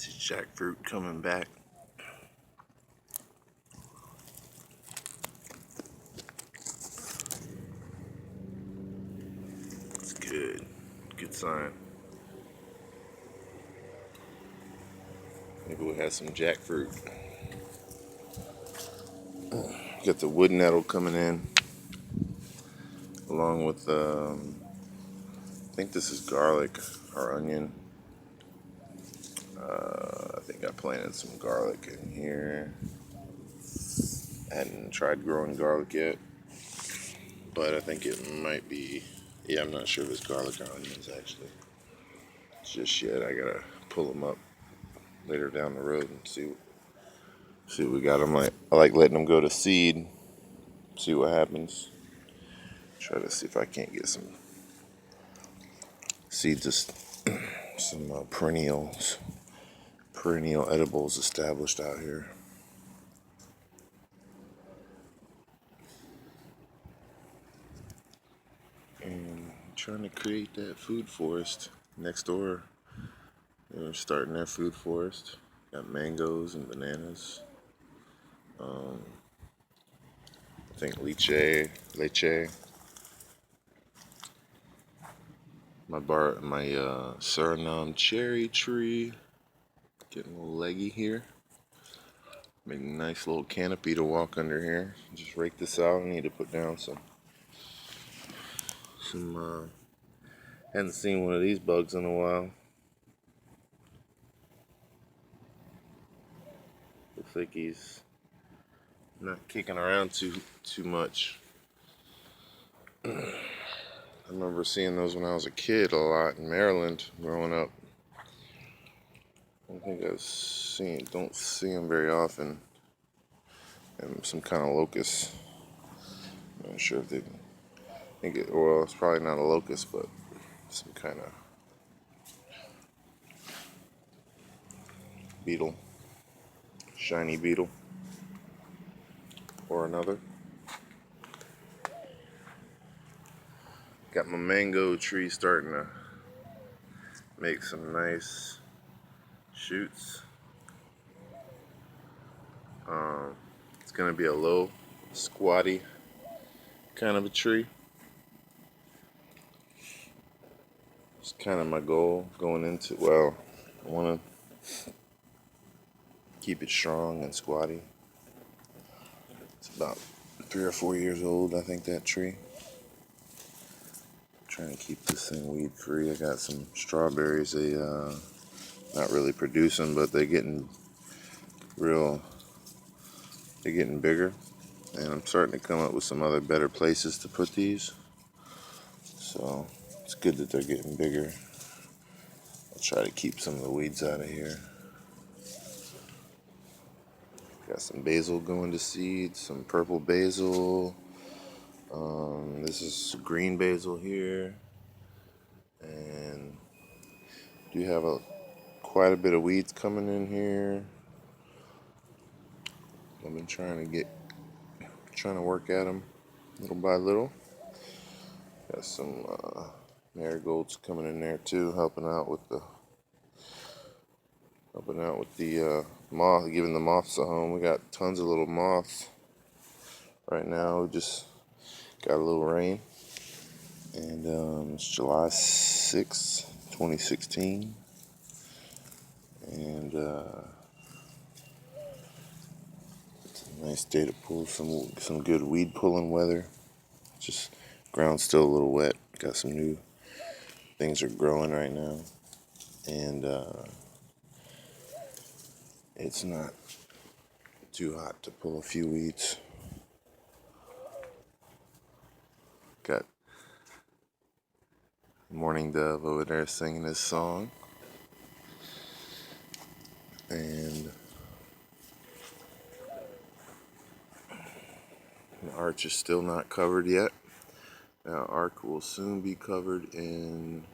See jackfruit coming back. It's good. Good sign. Maybe we'll have some jackfruit. Got the wood nettle coming in, along with I think this is garlic or onion. I think I planted some garlic in here. I hadn't tried growing garlic yet, but I think it might be. Yeah, I'm not sure if it's garlic or onions actually. Just yet. I gotta pull them up later down the road and see what we got. I like letting them go to seed. See what happens. Try to see if I can't get some seeds, some perennial edibles established out here. And trying to create that food forest next door. They're starting their food forest. Got mangoes and bananas. I think leche. My Suriname cherry tree. Getting a little leggy here. Make a nice little canopy to walk under here. Just rake this out. I need to put down some. Hadn't seen one of these bugs in a while. Looks like he's not kicking around too much. I remember seeing those when I was a kid a lot in Maryland growing up. I don't think don't see them very often. and some kind of locust. I'm not sure if they think it. Well, it's probably not a locust, but some kind of beetle, shiny beetle, or another. Got my mango tree starting to make some nice shoots. It's gonna be a low, squatty kind of a tree. It's kind of my goal going into. Well, I want to keep it strong and squatty. It's about 3 or 4 years old, I think, that tree. Trying to keep this thing weed free. I got some strawberries. They not really producing, but they're getting real. They're getting bigger, and I'm starting to come up with some other better places to put these. So it's good that they're getting bigger. I'll try to keep some of the weeds out of here. Got some basil going to seed, some purple basil. This is green basil here, and do have quite a bit of weeds coming in here. I've been trying to work at them little by little. Got some marigolds coming in there too, helping out with the moth, giving the moths a home. We got tons of little moths right now. We just got a little rain, and it's July 6th, 2016, and it's a nice day to pull some good weed pulling weather. Just ground's still a little wet. Got some new things are growing right now, and it's not too hot to pull a few weeds. Got Morning Dove over there singing his song, and the arch is still not covered yet. Now, arch will soon be covered in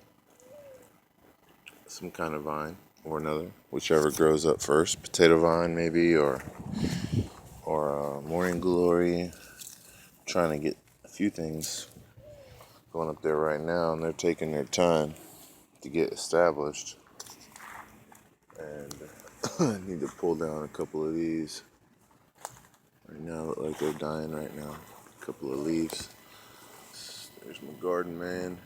some kind of vine or another, whichever grows up first. Potato vine maybe, or morning glory. Trying to get a few things going up there right now, and they're taking their time to get established. And I need to pull down a couple of these. Right now, look like they're dying right now. A couple of leaves. There's my garden man.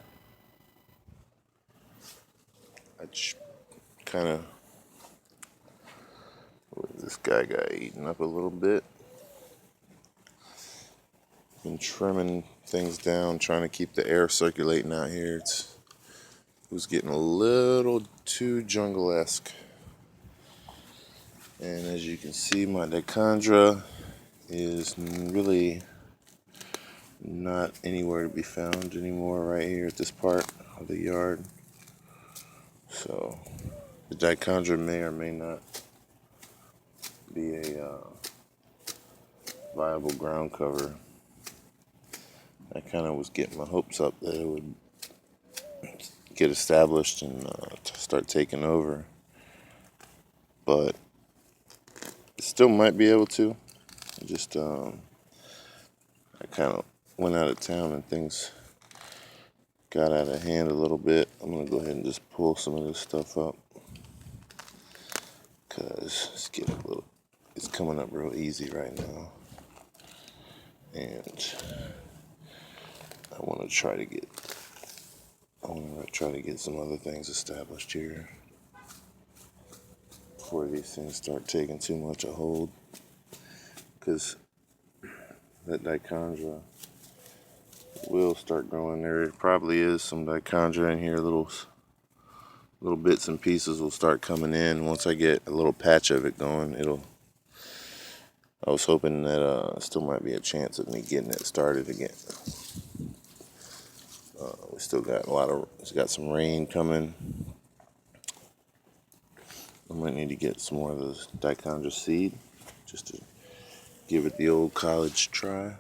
I kind of, this guy got eaten up a little bit. Been trimming things down, trying to keep the air circulating out here. It was getting a little too jungle-esque. And as you can see, my dichondra is really not anywhere to be found anymore right here at this part of the yard. So the dichondra may or may not be a viable ground cover. I kind of was getting my hopes up that it would get established and start taking over, but it still might be able to. Just I kind of went out of town and things got out of hand a little bit. I'm gonna go ahead and just pull some of this stuff up because it's coming up real easy right now, and I want to try to get some other things established here before these things start taking too much a hold, because that dichondra will start growing. There probably is some dichondra in here. Little bits and pieces will start coming in once I get a little patch of it going. I was hoping that still might be a chance of me getting it started again. We still got some rain coming. I might need to get some more of those dichondra seed just to give it the old college try.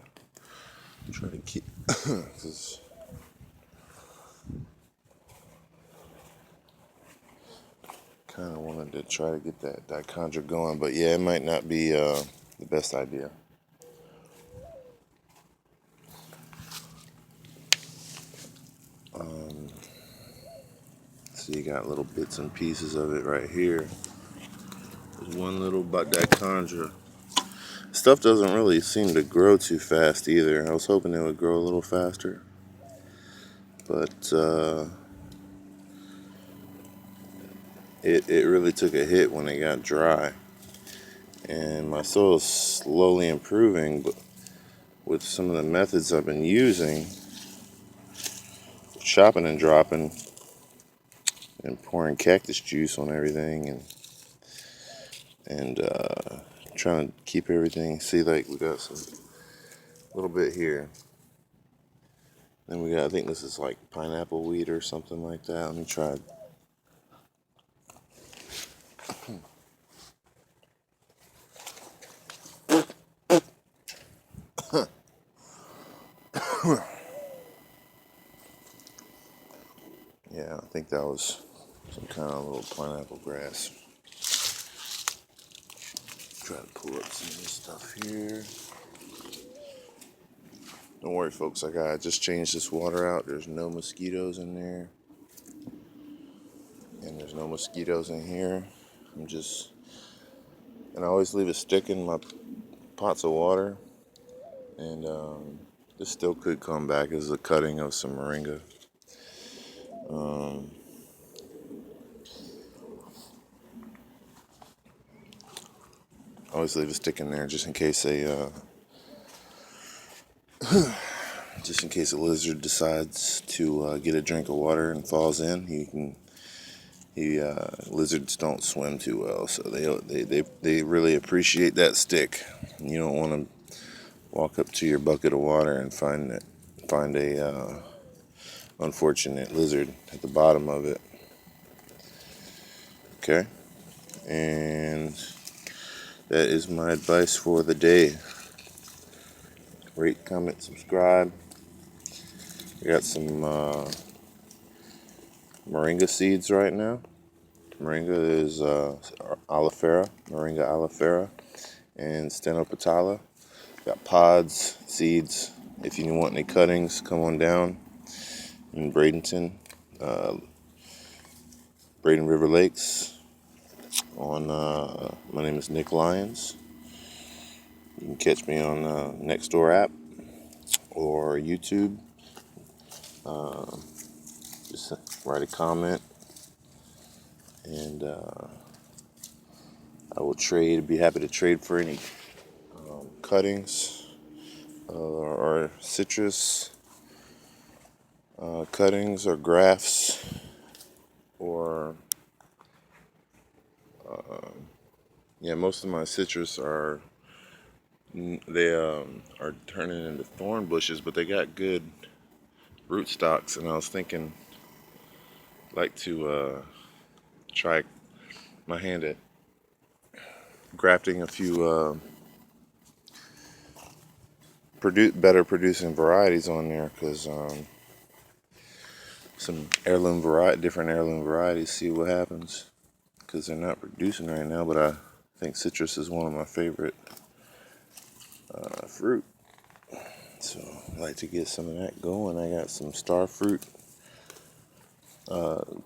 Try to keep, cause kind of wanted to try to get that dichondra going, but yeah, it might not be the best idea. So you got little bits and pieces of it right here. There's one little dichondra. Stuff doesn't really seem to grow too fast either. I was hoping it would grow a little faster, but it really took a hit when it got dry. And my soil is slowly improving, but with some of the methods I've been using, chopping and dropping and pouring cactus juice on everything, and trying to keep everything. See, like we got some little bit here. Then we got, I think this is like pineapple weed or something like that. Let me try. Yeah, I think that was some kind of little pineapple grass. Try to pull up some of this stuff here. Don't worry, folks. I just changed this water out. There's no mosquitoes in there, and there's no mosquitoes in here. And I always leave a stick in my pots of water, and this still could come back as a cutting of some moringa. I always leave a stick in there just in case just in case a lizard decides to get a drink of water and falls in. Lizards don't swim too well, so they really appreciate that stick. You don't want to walk up to your bucket of water and find a unfortunate lizard at the bottom of it. Okay, and that is my advice for the day. Rate, comment, subscribe. We got some moringa seeds right now. Moringa is moringa alifera, and stenopetala. Got pods, seeds. If you want any cuttings, come on down in Bradenton, Braden River Lakes. My name is Nick Lyons. You can catch me on Nextdoor app or YouTube. Just write a comment, and I will trade. Be happy to trade for any cuttings or citrus cuttings or grafts, or yeah, most of my citrus are turning into thorn bushes, but they got good rootstocks, and I was thinking like to try my hand at grafting a few better producing varieties on there, because some different heirloom varieties, see what happens, because they're not producing right now. But I think citrus is one of my favorite fruit, so I like to get some of that going. I got some star fruit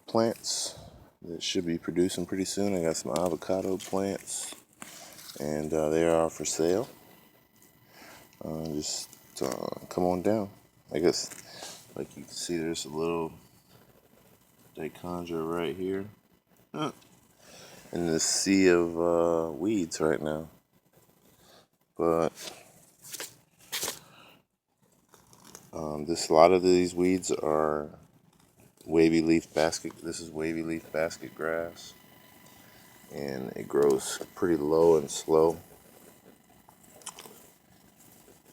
plants that should be producing pretty soon. I got some avocado plants, and they are for sale. Just come on down. I guess, like you can see, there's a little dichondra right here in the sea of weeds right now. But a lot of these weeds are wavy leaf basket. This is wavy leaf basket grass, and it grows pretty low and slow.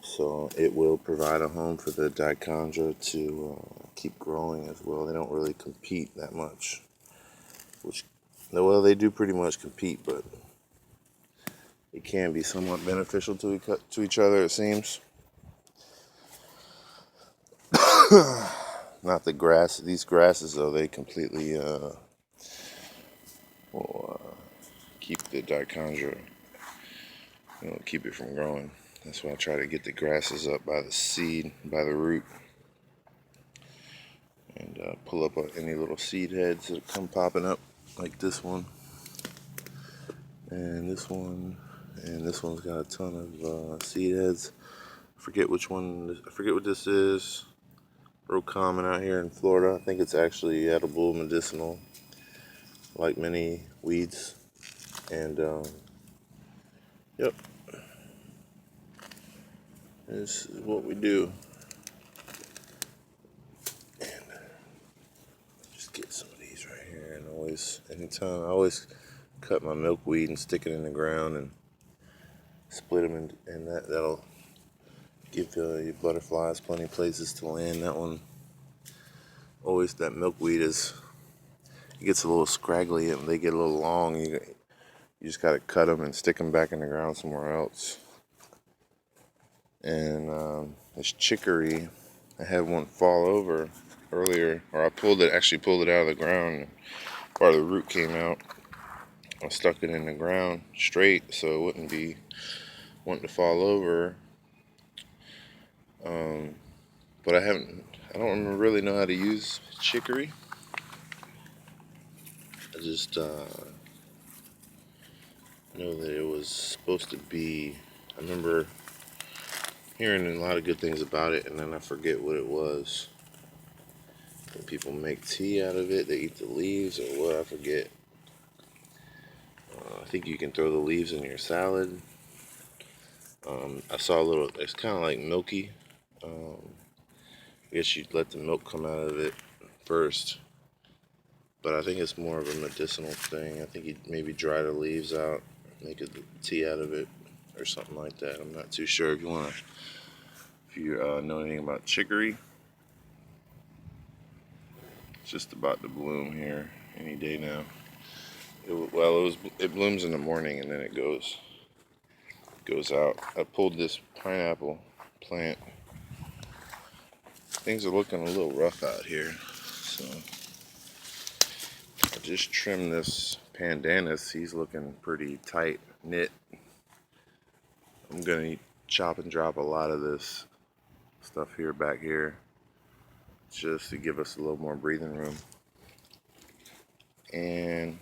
So it will provide a home for the dichondra to keep growing as well. They don't really compete that much, well, they do pretty much compete, but it can be somewhat beneficial to each other, it seems. Not the grass. These grasses, though, they completely will keep the dichondra, keep it from growing. That's why I try to get the grasses up by the seed, by the root, and pull up any little seed heads that come popping up, like this one, and this one, and this one's got a ton of seed heads. I forget what this is. Real common out here in Florida. I think it's actually edible, medicinal, like many weeds. And yep, this is what we do. And just get some of these right here, and anytime I always cut my milkweed and stick it in the ground and split them, and that'll give your butterflies plenty of places to land. That one, always, that milkweed it gets a little scraggly and they get a little long. You just gotta cut them and stick them back in the ground somewhere else. And this chicory, I had one fall over earlier, or I actually pulled it out of the ground. Part of the root came out. I stuck it in the ground straight so it wouldn't be wanting to fall over. But I don't really know how to use chicory. I just know that it was supposed to be. I remember hearing a lot of good things about it, and then I forget what it was. When people make tea out of it, they eat the leaves or what, I forget. I think you can throw the leaves in your salad. I saw it's kind of like milky. I guess you'd let the milk come out of it first. But I think it's more of a medicinal thing. I think you'd maybe dry the leaves out, make a tea out of it, or something like that. I'm not too sure. If you know anything about chicory, it's just about to bloom here any day now. It blooms in the morning and then it goes out. I pulled this pineapple plant. Things are looking a little rough out here, so I just trimmed this pandanus. He's looking pretty tight knit. I'm gonna chop and drop a lot of this stuff back here, just to give us a little more breathing room. And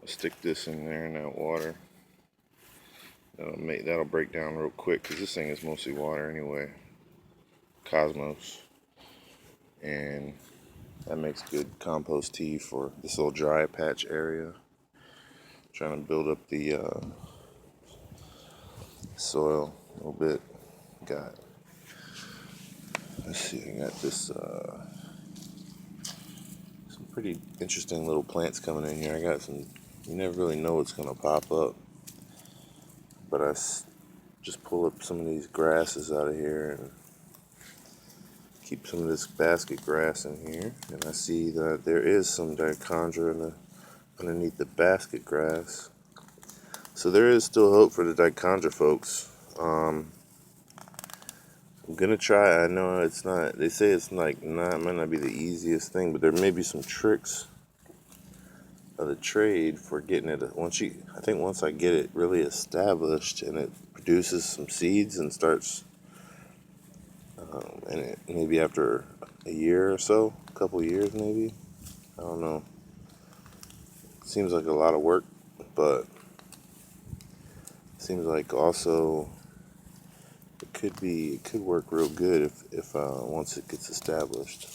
I'll stick this in there in that water. That'll break down real quick because this thing is mostly water anyway. Cosmos. And that makes good compost tea for this little dry patch area. Trying to build up the soil a little bit. Let's see, I got this some pretty interesting little plants coming in here. I got some, you never really know what's gonna pop up, but I just pull up some of these grasses out of here and keep some of this basket grass in here, and I see that there is some dichondra underneath the basket grass. So there is still hope for the dichondra, folks. I'm gonna try. I know it's not. They say it's might not be the easiest thing, but there may be some tricks of the trade for getting it. I think once I get it really established and it produces some seeds and starts, and maybe after a year or so, a couple years maybe. I don't know. It seems like a lot of work, but it seems like also it could work real good if once it gets established.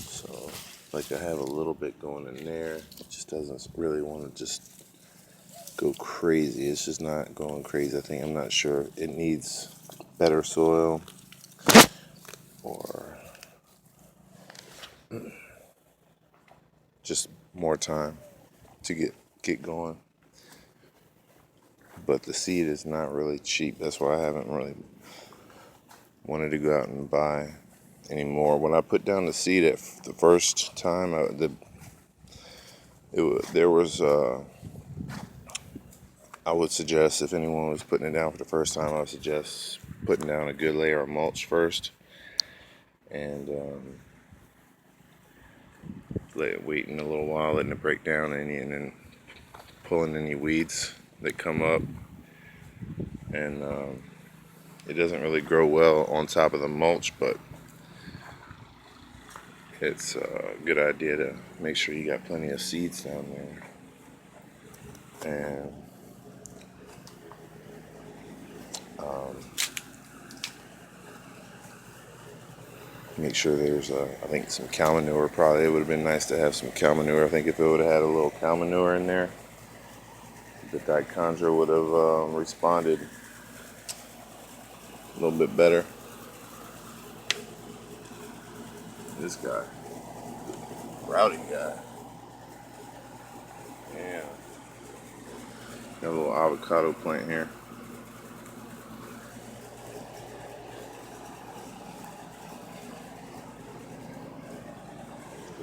So like I have a little bit going in there. It just doesn't really want to just go crazy. It's just not going crazy. I'm not sure. It needs better soil or just more time to get going. But the seed is not really cheap. That's why I haven't really wanted to go out and buy anymore. When I put down the seed at the first time, There was I would suggest, if anyone was putting it down for the first time, I would suggest putting down a good layer of mulch first, and waiting a little while, letting it break down any, and then pulling any weeds that come up. And it doesn't really grow well on top of the mulch, but it's a good idea to make sure you got plenty of seeds down there. And make sure there's, I think, some cow manure. Probably it would have been nice to have some cow manure. I think if it would have had a little cow manure in there, the dichondra would have responded a little bit better. This guy, rowdy guy. Yeah. Got a little avocado plant here.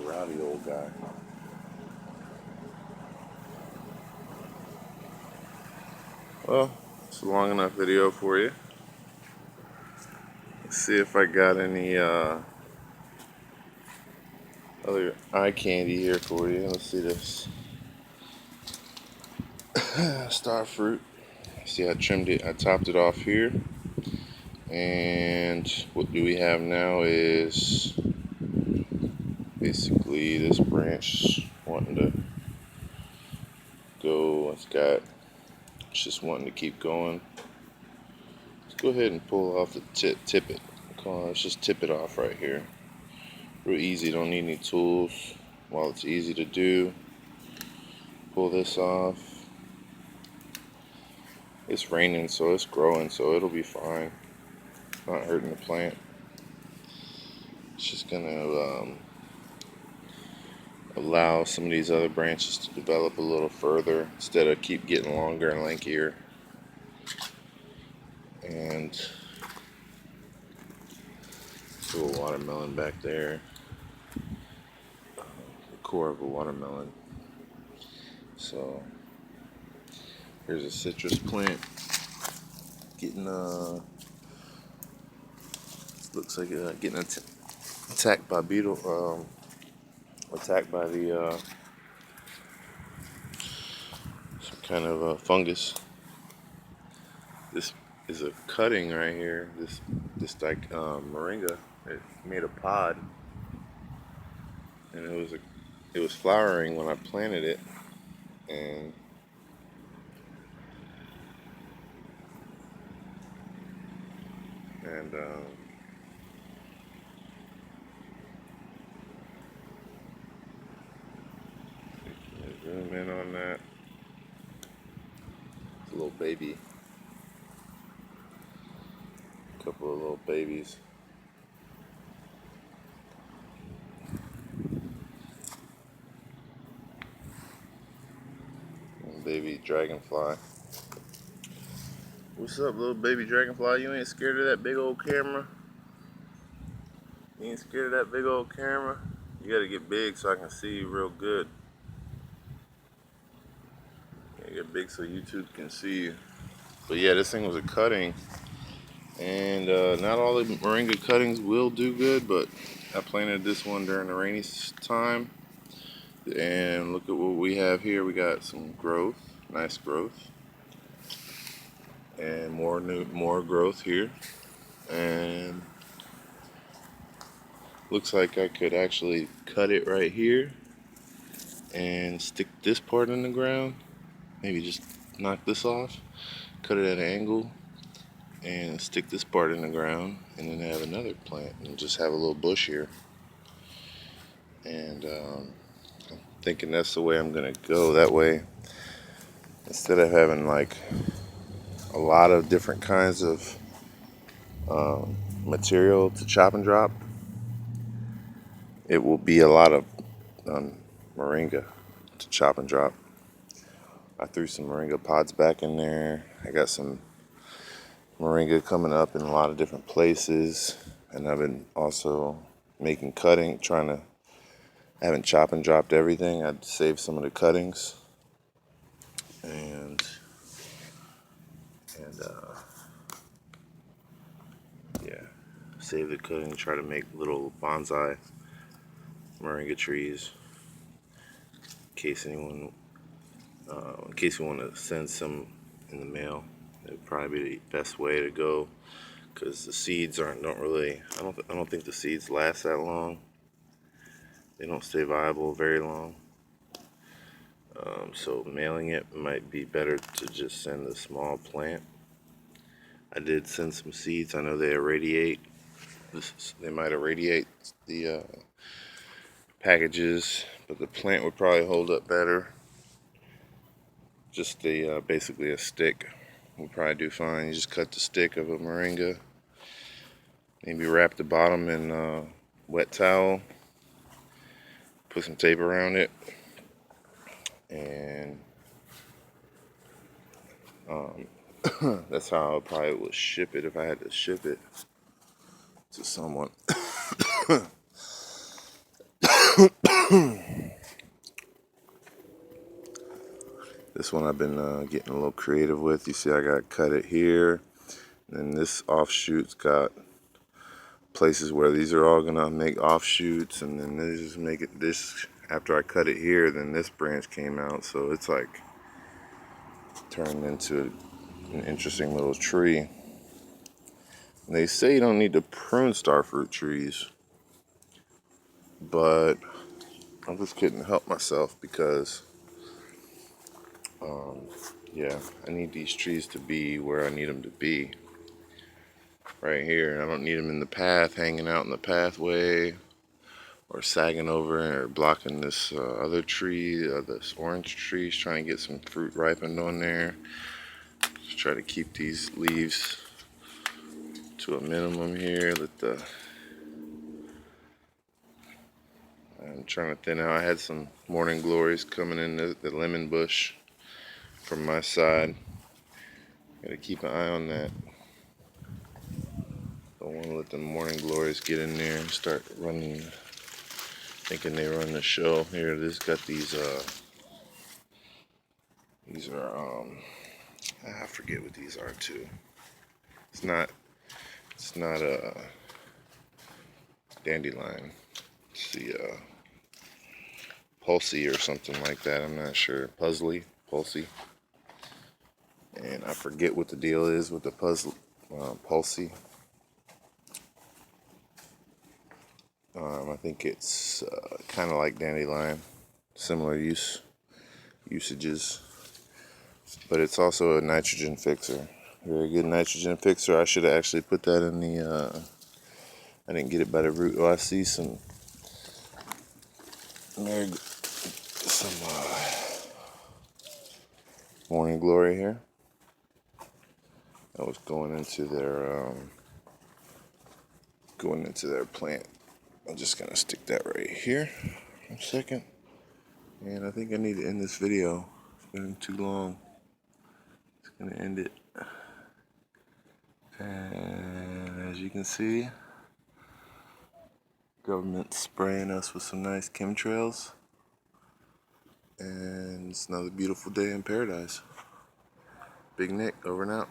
Rowdy old guy. Well, it's a long enough video for you. Let's see if I got any other eye candy here for you. Let's see this. Star fruit. See, I trimmed it, I topped it off here. And what do we have now is basically this branch wanting to go. It's just wanting to keep going. Let's go ahead and pull off the tip it. Let's just tip it off right here. Real easy, don't need any tools. While it's easy to do, pull this off. It's raining, so it's growing, so it'll be fine. Not hurting the plant. It's just gonna allow some of these other branches to develop a little further instead of keep getting longer and lankier. And a little watermelon back there. The core of a watermelon. So here's a citrus plant getting looks like getting attacked by beetle, attacked by the some kind of fungus. This is a cutting right here. This moringa. It made a pod, and it was flowering when I planted it, and zoom in on that. It's a little baby. A couple of little babies. Little baby dragonfly. What's up, little baby dragonfly? You ain't scared of that big old camera? You ain't scared of that big old camera? You gotta get big so I can see you real good. You gotta get big so YouTube can see you. But yeah, this thing was a cutting. And not all the moringa cuttings will do good, but I planted this one during the rainy time. And look at what we have here. We got some growth, nice growth. And more growth here. And looks like I could actually cut it right here and stick this part in the ground. Maybe just knock this off, cut it at an angle, and stick this part in the ground, and then have another plant and just have a little bush here. And I'm thinking that's the way I'm gonna go. That way, instead of having like a lot of different kinds of material to chop and drop, it will be a lot of moringa to chop and drop. I threw some moringa pods back in there. I got some moringa coming up in a lot of different places, and I've been also trying to I haven't chop and dropped everything. I'd save some of the cuttings and yeah, save the cuttings. Try to make little bonsai moringa trees in case you want to send some in the mail. It would probably be the best way to go, because the seeds don't really. I don't think the seeds last that long. They don't stay viable very long. So mailing it might be better to just send a small plant. I did send some seeds. I know they irradiate. They might irradiate the packages, but the plant would probably hold up better. Just basically a stick would probably do fine. You just cut the stick of a moringa, maybe wrap the bottom in a wet towel, put some tape around it, and that's how I probably would ship it if I had to ship it to someone. This one I've been getting a little creative with. You see I got cut it here, and this offshoot's got places where these are all gonna make offshoots, and then they just make it this. After I cut it here, then this branch came out, so it's like turned into an interesting little tree. And they say you don't need to prune starfruit trees, but I just couldn't help myself because yeah, I need these trees to be where I need them to be, right here. And I don't need them in the path, hanging out in the pathway, or sagging over or blocking this other tree, this orange tree. Is trying to get some fruit ripened on there. Just try to keep these leaves to a minimum here. I'm trying to thin out. I had some morning glories coming in the lemon bush from my side. Gotta keep an eye on that. Don't want to let the morning glories get in there and start running, thinking they run the show. Here, this got these are I forget what these are too. It's not a dandelion. It's the pulsy or something like that. I'm not sure. Pulsy. And I forget what the deal is with the pulsy. I think it's kind of like dandelion, similar usages, but it's also a nitrogen fixer. Very good nitrogen fixer. I should have actually put that in the. I didn't get it by the root. Oh, I see some morning glory here. That was going into their plant. I'm just gonna stick that right here for a second. And I think I need to end this video. It's been too long. It's gonna end it. And as you can see, government spraying us with some nice chemtrails. And it's another beautiful day in paradise. Big Nick, over and out.